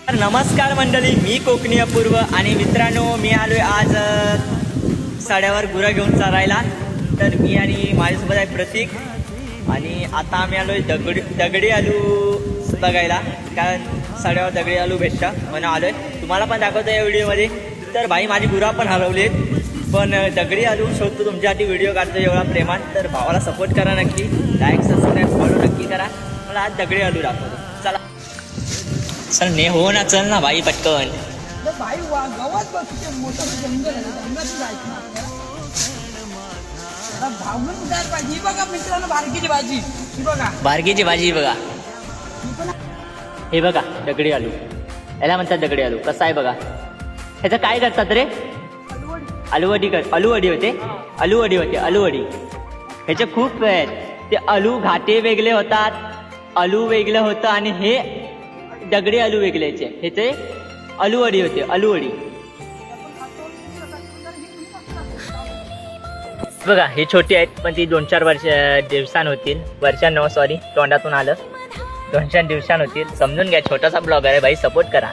तर नमस्कार मंडळी, मी कोकणी अपूर्व आणि मित्रांनो मी आलोय आज साड्यावर गुरा घेऊन चरायला. तर मी आणि माझ्यासोबत आहे प्रतीक आणि आता आम्ही आलोय दगडी आलू बघायला, कारण साड्यावर दगडी आलू भेटता म्हणून आलोय. तुम्हाला पण दाखवतो या व्हिडिओमध्ये. तर भाई माझी गुरा पण हरवलेत, पण दगडी आलू शोधतो तुमच्यासाठी, व्हिडिओ काढतो एवढा प्रेमात. तर भावाला सपोर्ट करा नक्की, लाईक सबस्क्राईब फॉलो नक्की करा. मला आज दगडी आलू दाखवतो, चला. चल ने हो ना, चल ना भाई पटकन. भाई गावात बघते मोठं जंगल आहे, जंगलात जायचं ना आपल्याला. भावनं उदार पाहिजे. ही बघा मित्रांनो, बारकीची भाजी. ही बघा बारकीची भाजी बघा. हे बघा दगडी आलू, याला म्हणतात दगडी आलू. कसा आहे बघा. ह्याचं काय करतात रे? आलूवडी आलूवडी होते, आलूवडी होते, आलूवडी. ह्याचे खूप आहेत. ते आलू घाटे वेगळे होतात, आलू वेगळं होतं आणि हे दगडी आलू वेगळे. ह्याचे आलूवडी होते, आलूवडी. बघा हे छोटी आहेत, पण ती 2-4 दिवसांनी होतील. वर्षांनो, सॉरी तोंडातून आलं. 2-4 दिवसांनी होतील. समजून घ्या, छोटासा ब्लॉगर आहे भाई, सपोर्ट करा.